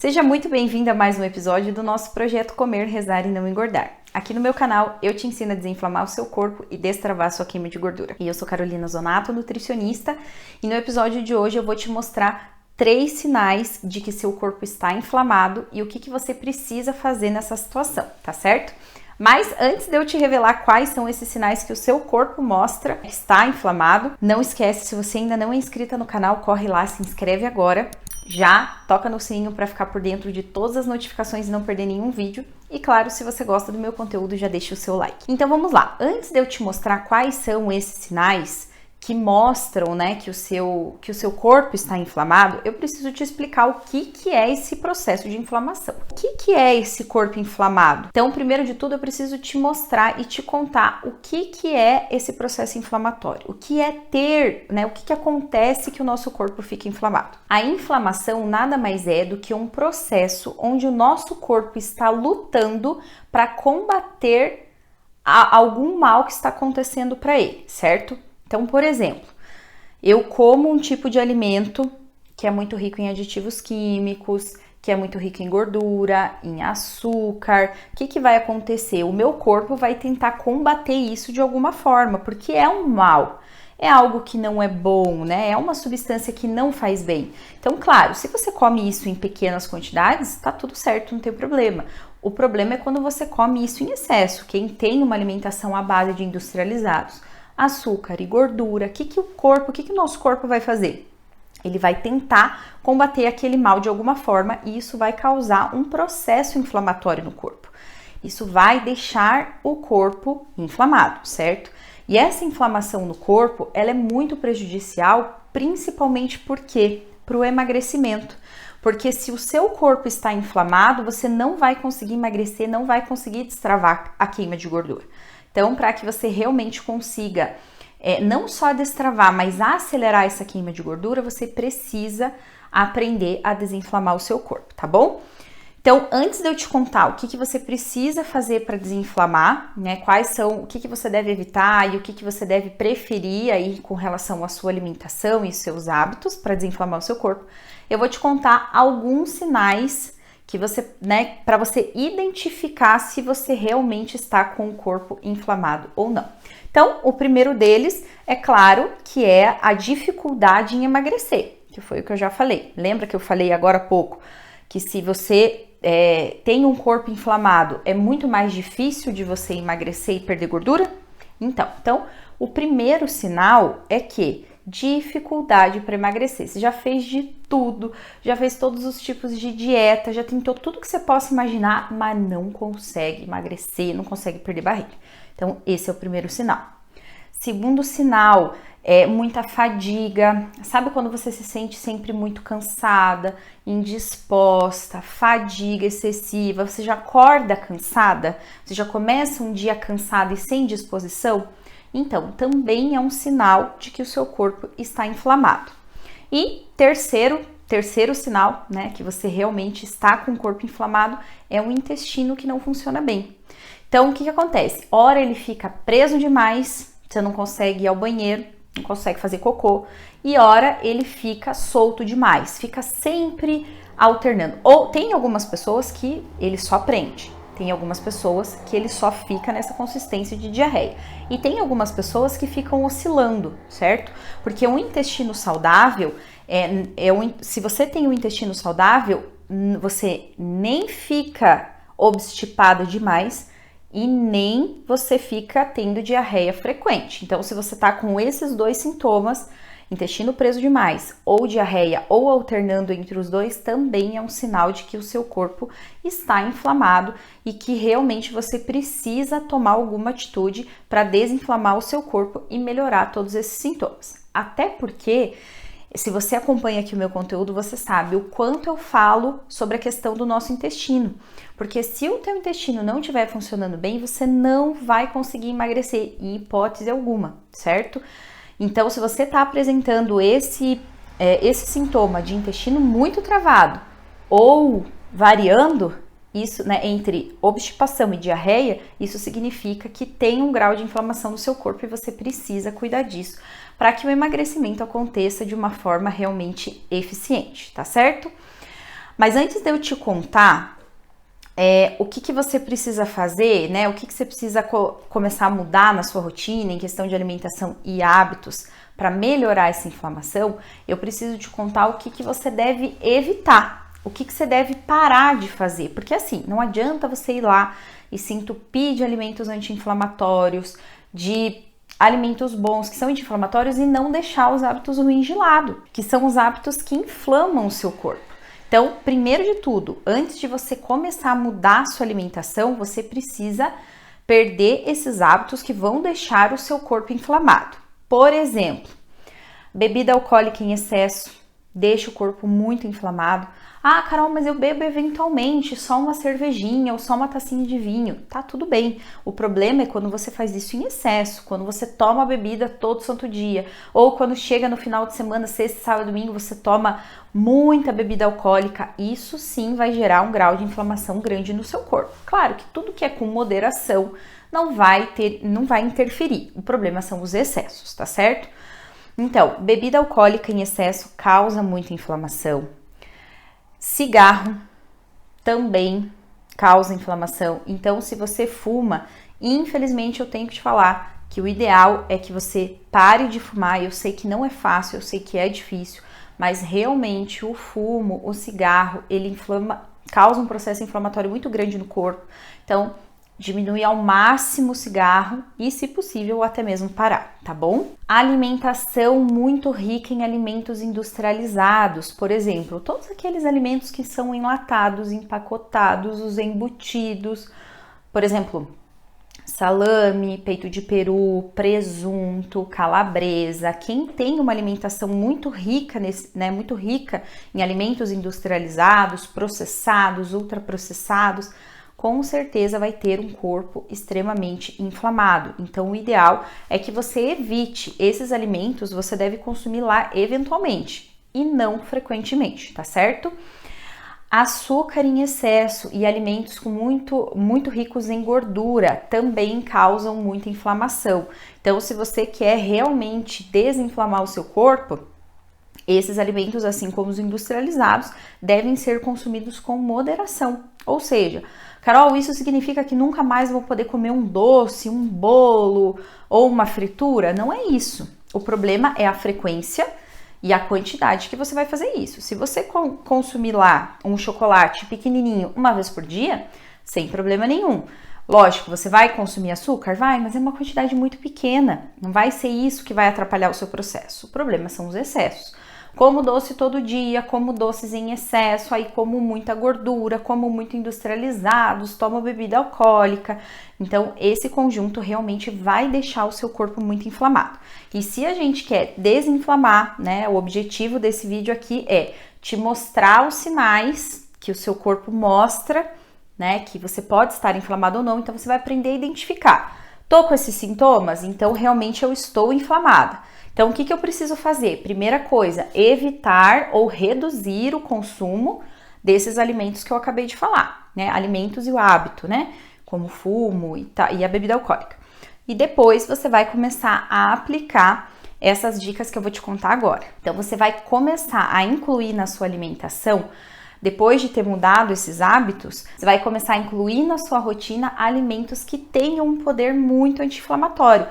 Seja muito bem-vinda a mais um episódio do nosso projeto Comer, Rezar e Não Engordar. Aqui no meu canal eu te ensino a desinflamar o seu corpo e destravar a sua queima de gordura. E eu sou Carolina Zonato, nutricionista, e no episódio de hoje eu vou te mostrar 3 sinais de que seu corpo está inflamado e o que você precisa fazer nessa situação, tá certo? Mas antes de eu te revelar quais são esses sinais que o seu corpo mostra que está inflamado, não esquece, se você ainda não é inscrita no canal, corre lá, se inscreve agora. Já toca no sininho para ficar por dentro de todas as notificações e não perder nenhum vídeo. E claro, se você gosta do meu conteúdo, já deixa o seu like. Então vamos lá. Antes de eu te mostrar quais são esses sinais que mostram, né, que o seu corpo está inflamado, eu preciso te explicar o que é esse processo de inflamação. O que é esse corpo inflamado? Então, primeiro de tudo, eu preciso te mostrar e te contar o que é esse processo inflamatório. O que é ter, né, o que acontece que o nosso corpo fica inflamado. A inflamação nada mais é do que um processo onde o nosso corpo está lutando para combater algum mal que está acontecendo para ele, certo? Então, por exemplo, eu como um tipo de alimento que é muito rico em aditivos químicos, que é muito rico em gordura, em açúcar. O que vai acontecer? O meu corpo vai tentar combater isso de alguma forma, porque é um mal. É algo que não é bom, né? É uma substância que não faz bem. Então, claro, se você come isso em pequenas quantidades, tá tudo certo, não tem problema. O problema é quando você come isso em excesso. Quem tem uma alimentação à base de industrializados, açúcar e gordura, o que o nosso corpo vai fazer? Ele vai tentar combater aquele mal de alguma forma e isso vai causar um processo inflamatório no corpo. Isso vai deixar o corpo inflamado, certo? E essa inflamação no corpo, ela é muito prejudicial, principalmente para o emagrecimento. Porque se o seu corpo está inflamado, você não vai conseguir emagrecer, não vai conseguir destravar a queima de gordura. Então, para que você realmente consiga não só destravar, mas acelerar essa queima de gordura, você precisa aprender a desinflamar o seu corpo, tá bom? Então, antes de eu te contar o que você precisa fazer para desinflamar, né, quais são, o que você deve evitar e o que você deve preferir aí com relação à sua alimentação e seus hábitos para desinflamar o seu corpo, eu vou te contar alguns sinais que você, né, para você identificar se você realmente está com o corpo inflamado ou não. Então, o primeiro deles, é claro, que é a dificuldade em emagrecer, que foi o que eu já falei. Lembra que eu falei agora há pouco que se você tem um corpo inflamado, é muito mais difícil de você emagrecer e perder gordura? Então, o primeiro sinal é que dificuldade para emagrecer. Você já fez de tudo, já fez todos os tipos de dieta, já tentou tudo que você possa imaginar, mas não consegue emagrecer, não consegue perder barriga. Então, esse é o primeiro sinal. Segundo sinal é muita fadiga. Sabe quando você se sente sempre muito cansada, indisposta, fadiga excessiva, você já acorda cansada? Você já começa um dia cansada e sem disposição? Então, também é um sinal de que o seu corpo está inflamado. E terceiro sinal, né, que você realmente está com o corpo inflamado, é um intestino que não funciona bem. Então, o que acontece? Ora ele fica preso demais, você não consegue ir ao banheiro, não consegue fazer cocô, e ora ele fica solto demais, fica sempre alternando. Ou tem algumas pessoas que ele só prende. Tem algumas pessoas que ele só fica nessa consistência de diarreia. E tem algumas pessoas que ficam oscilando, certo? Porque um intestino saudável, se você tem um intestino saudável, você nem fica obstipado demais e nem você fica tendo diarreia frequente. Então, se você tá com esses dois sintomas, intestino preso demais ou diarreia ou alternando entre os dois, também é um sinal de que o seu corpo está inflamado e que realmente você precisa tomar alguma atitude para desinflamar o seu corpo e melhorar todos esses sintomas. Até porque, se você acompanha aqui o meu conteúdo, você sabe o quanto eu falo sobre a questão do nosso intestino. Porque se o teu intestino não estiver funcionando bem, você não vai conseguir emagrecer, em hipótese alguma, certo? Então, se você está apresentando esse sintoma de intestino muito travado ou variando isso, né, entre obstipação e diarreia, isso significa que tem um grau de inflamação no seu corpo e você precisa cuidar disso para que o emagrecimento aconteça de uma forma realmente eficiente, tá certo? Mas antes de eu te contar o que você precisa fazer, né? O que você precisa começar a mudar na sua rotina em questão de alimentação e hábitos para melhorar essa inflamação, eu preciso te contar o que você deve evitar, o que você deve parar de fazer. Porque assim, não adianta você ir lá e se entupir de alimentos anti-inflamatórios, de alimentos bons que são anti-inflamatórios e não deixar os hábitos ruins de lado, que são os hábitos que inflamam o seu corpo. Então, primeiro de tudo, antes de você começar a mudar a sua alimentação, você precisa perder esses hábitos que vão deixar o seu corpo inflamado. Por exemplo, bebida alcoólica em excesso deixa o corpo muito inflamado. Ah, Carol, mas eu bebo eventualmente só uma cervejinha ou só uma tacinha de vinho. Tá tudo bem. O problema é quando você faz isso em excesso, quando você toma bebida todo santo dia, ou quando chega no final de semana, sexta, sábado, domingo, você toma muita bebida alcoólica. Isso sim vai gerar um grau de inflamação grande no seu corpo. Claro que tudo que é com moderação não vai interferir. O problema são os excessos, tá certo? Então, bebida alcoólica em excesso causa muita inflamação. Cigarro também causa inflamação. Então, se você fuma, infelizmente eu tenho que te falar que o ideal é que você pare de fumar. Eu sei que não é fácil, eu sei que é difícil, mas realmente o fumo, o cigarro, ele causa um processo inflamatório muito grande no corpo. Então, diminui ao máximo o cigarro e, se possível, até mesmo parar, tá bom? Alimentação muito rica em alimentos industrializados, por exemplo, todos aqueles alimentos que são enlatados, empacotados, os embutidos, por exemplo, salame, peito de peru, presunto, calabresa. Quem tem uma alimentação muito rica, muito rica em alimentos industrializados, processados, ultraprocessados, com certeza vai ter um corpo extremamente inflamado. Então, o ideal é que você evite esses alimentos, você deve consumir lá eventualmente e não frequentemente, tá certo? Açúcar em excesso e alimentos com muito ricos em gordura também causam muita inflamação. Então, se você quer realmente desinflamar o seu corpo, esses alimentos, assim como os industrializados, devem ser consumidos com moderação. Ou seja, Carol, isso significa que nunca mais vou poder comer um doce, um bolo ou uma fritura? Não é isso. O problema é a frequência e a quantidade que você vai fazer isso. Se você consumir lá um chocolate pequenininho uma vez por dia, sem problema nenhum. Lógico, você vai consumir açúcar? Vai, mas é uma quantidade muito pequena. Não vai ser isso que vai atrapalhar o seu processo. O problema são os excessos. Como doce todo dia, como doces em excesso, aí como muita gordura, como muito industrializados, toma bebida alcoólica. Então, esse conjunto realmente vai deixar o seu corpo muito inflamado. E se a gente quer desinflamar, né, o objetivo desse vídeo aqui é te mostrar os sinais que o seu corpo mostra, né, que você pode estar inflamado ou não, então você vai aprender a identificar. Tô com esses sintomas? Então, realmente eu estou inflamada. Então, o que eu preciso fazer? Primeira coisa, evitar ou reduzir o consumo desses alimentos que eu acabei de falar, né? Alimentos e o hábito, né? Como fumo e a bebida alcoólica. E depois você vai começar a aplicar essas dicas que eu vou te contar agora. Então, você vai começar a incluir na sua alimentação, depois de ter mudado esses hábitos, você vai começar a incluir na sua rotina alimentos que tenham um poder muito anti-inflamatório.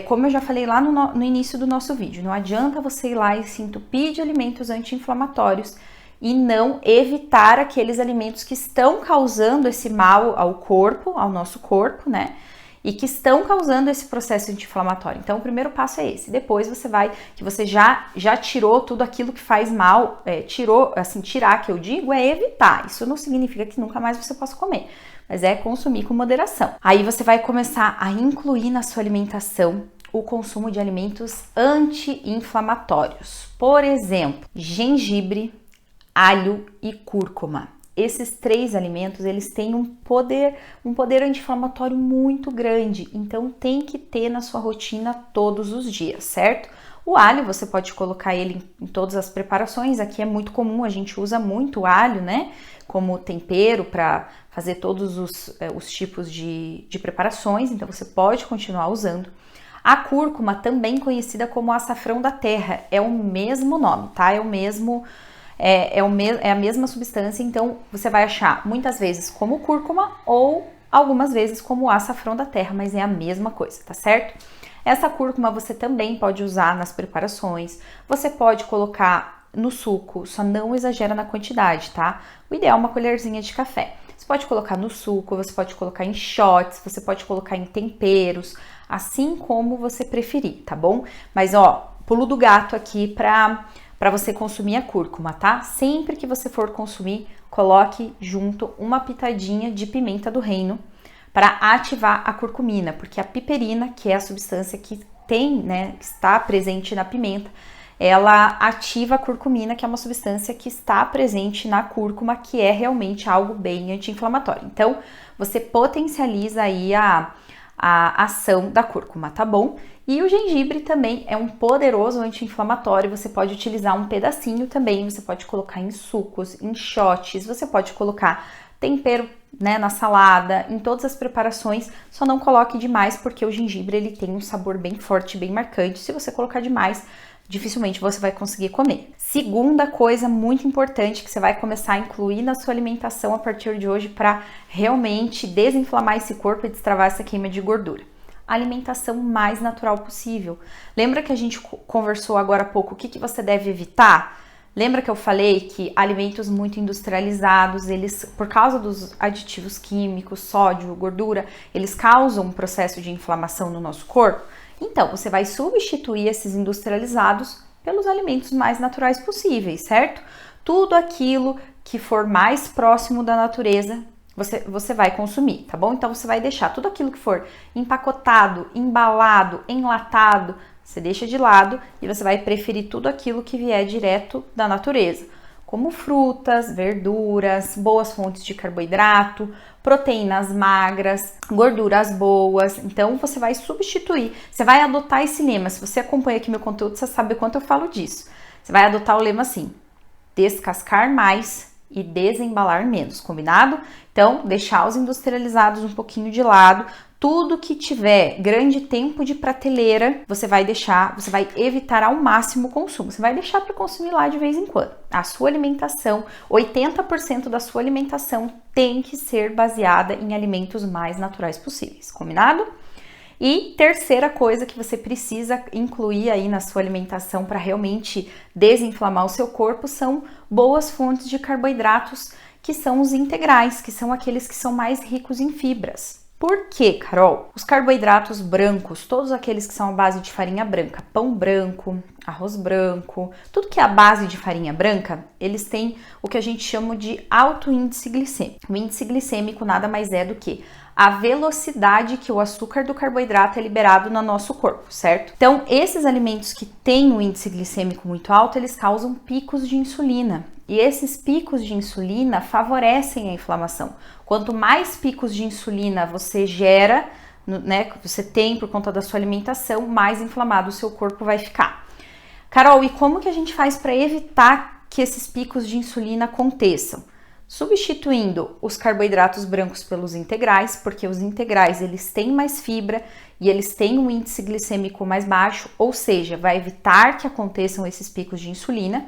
Como eu já falei lá no início do nosso vídeo, não adianta você ir lá e se entupir de alimentos anti-inflamatórios e não evitar aqueles alimentos que estão causando esse mal ao corpo, ao nosso corpo, né? E que estão causando esse processo anti-inflamatório. Então, o primeiro passo é esse. Depois você já tirou tudo aquilo que faz mal, tirar, que eu digo, é evitar. Isso não significa que nunca mais você possa comer, mas é consumir com moderação. Aí você vai começar a incluir na sua alimentação o consumo de alimentos anti-inflamatórios. Por exemplo, gengibre, alho e cúrcuma. Esses três alimentos, eles têm um poder anti-inflamatório muito grande, então tem que ter na sua rotina todos os dias, certo? O alho, você pode colocar ele em todas as preparações, aqui é muito comum, a gente usa muito o alho, né? Como tempero para fazer todos os tipos de preparações, então você pode continuar usando. A cúrcuma, também conhecida como açafrão da terra, é o mesmo nome, tá? É é a mesma substância, então você vai achar muitas vezes como cúrcuma ou algumas vezes como açafrão da terra, mas é a mesma coisa, tá certo? Essa cúrcuma você também pode usar nas preparações, você pode colocar no suco, só não exagera na quantidade, tá? O ideal é uma colherzinha de café. Você pode colocar no suco, você pode colocar em shots, você pode colocar em temperos, assim como você preferir, tá bom? Mas ó, pulo do gato aqui pra você consumir a cúrcuma, tá? Sempre que você for consumir, coloque junto uma pitadinha de pimenta do reino para ativar a curcumina, porque a piperina, que é a substância que tem, né, que está presente na pimenta, ela ativa a curcumina, que é uma substância que está presente na cúrcuma, que é realmente algo bem anti-inflamatório. Então, você potencializa aí a ação da cúrcuma, tá bom? E o gengibre também é um poderoso anti-inflamatório, você pode utilizar um pedacinho também, você pode colocar em sucos, em shots, você pode colocar tempero, né, na salada, em todas as preparações, só não coloque demais, porque o gengibre ele tem um sabor bem forte, bem marcante. Se você colocar demais, dificilmente você vai conseguir comer. Segunda coisa muito importante que você vai começar a incluir na sua alimentação a partir de hoje para realmente desinflamar esse corpo e destravar essa queima de gordura. A alimentação mais natural possível. Lembra que a gente conversou agora há pouco o que você deve evitar? Lembra que eu falei que alimentos muito industrializados, eles, por causa dos aditivos químicos, sódio, gordura, eles causam um processo de inflamação no nosso corpo? Então, você vai substituir esses industrializados pelos alimentos mais naturais possíveis, certo? Tudo aquilo que for mais próximo da natureza, você vai consumir, tá bom? Então, você vai deixar tudo aquilo que for empacotado, embalado, enlatado, você deixa de lado e você vai preferir tudo aquilo que vier direto da natureza, como frutas, verduras, boas fontes de carboidrato, proteínas magras, gorduras boas. Então, você vai substituir, você vai adotar esse lema. Se você acompanha aqui meu conteúdo, você sabe o quanto eu falo disso. Você vai adotar o lema assim: descascar mais e desembalar menos, combinado? Então, deixar os industrializados um pouquinho de lado. Tudo que tiver grande tempo de prateleira, você vai evitar ao máximo o consumo. Você vai deixar para consumir lá de vez em quando. A sua alimentação, 80% da sua alimentação tem que ser baseada em alimentos mais naturais possíveis, combinado? E terceira coisa que você precisa incluir aí na sua alimentação para realmente desinflamar o seu corpo são boas fontes de carboidratos, que são os integrais, que são aqueles que são mais ricos em fibras. Por quê, Carol? Os carboidratos brancos, todos aqueles que são à base de farinha branca, pão branco, arroz branco, tudo que é a base de farinha branca, eles têm o que a gente chama de alto índice glicêmico. O índice glicêmico nada mais é do que a velocidade que o açúcar do carboidrato é liberado no nosso corpo, certo? Então, esses alimentos que têm um índice glicêmico muito alto, eles causam picos de insulina. E esses picos de insulina favorecem a inflamação. Quanto mais picos de insulina você gera, né, você tem por conta da sua alimentação, mais inflamado o seu corpo vai ficar. Carol, e como que a gente faz para evitar que esses picos de insulina aconteçam? Substituindo os carboidratos brancos pelos integrais, porque os integrais eles têm mais fibra e eles têm um índice glicêmico mais baixo, ou seja, vai evitar que aconteçam esses picos de insulina,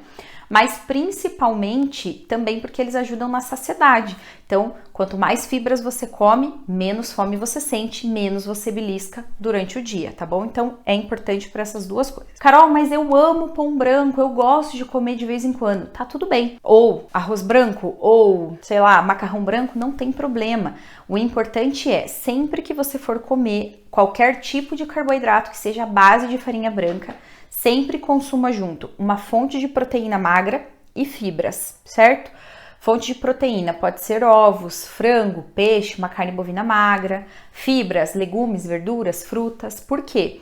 mas principalmente também porque eles ajudam na saciedade. Então, quanto mais fibras você come, menos fome você sente, menos você belisca durante o dia, tá bom? Então, é importante para essas duas coisas. Carol, mas eu amo pão branco, eu gosto de comer de vez em quando. Tá tudo bem. Ou arroz branco, ou, sei lá, macarrão branco, não tem problema. O importante é, sempre que você for comer qualquer tipo de carboidrato que seja à base de farinha branca, sempre consuma junto uma fonte de proteína magra e fibras, certo? Fonte de proteína pode ser ovos, frango, peixe, uma carne bovina magra, fibras, legumes, verduras, frutas. Por quê?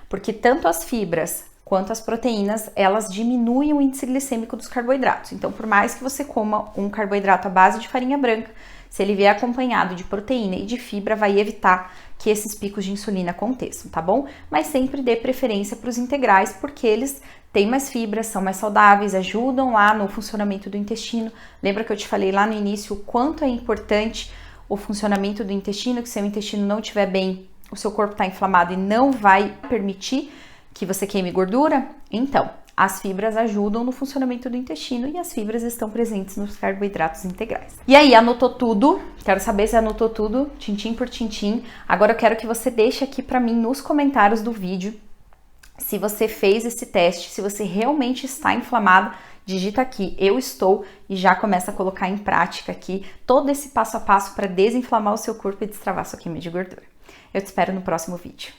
Porque tanto as fibras quanto as proteínas, elas diminuem o índice glicêmico dos carboidratos. Então, por mais que você coma um carboidrato à base de farinha branca, se ele vier acompanhado de proteína e de fibra, vai evitar que esses picos de insulina aconteçam, tá bom? Mas sempre dê preferência para os integrais, porque eles têm mais fibras, são mais saudáveis, ajudam lá no funcionamento do intestino. Lembra que eu te falei lá no início o quanto é importante o funcionamento do intestino, que se o intestino não estiver bem, o seu corpo está inflamado e não vai permitir que você queime gordura? Então, As fibras ajudam no funcionamento do intestino e as fibras estão presentes nos carboidratos integrais. E aí, anotou tudo? Quero saber se anotou tudo, tintim por tintim. Agora eu quero que você deixe aqui para mim nos comentários do vídeo se você fez esse teste, se você realmente está inflamado. Digita aqui, eu estou, e já começa a colocar em prática aqui todo esse passo a passo para desinflamar o seu corpo e destravar sua queima de gordura. Eu te espero no próximo vídeo.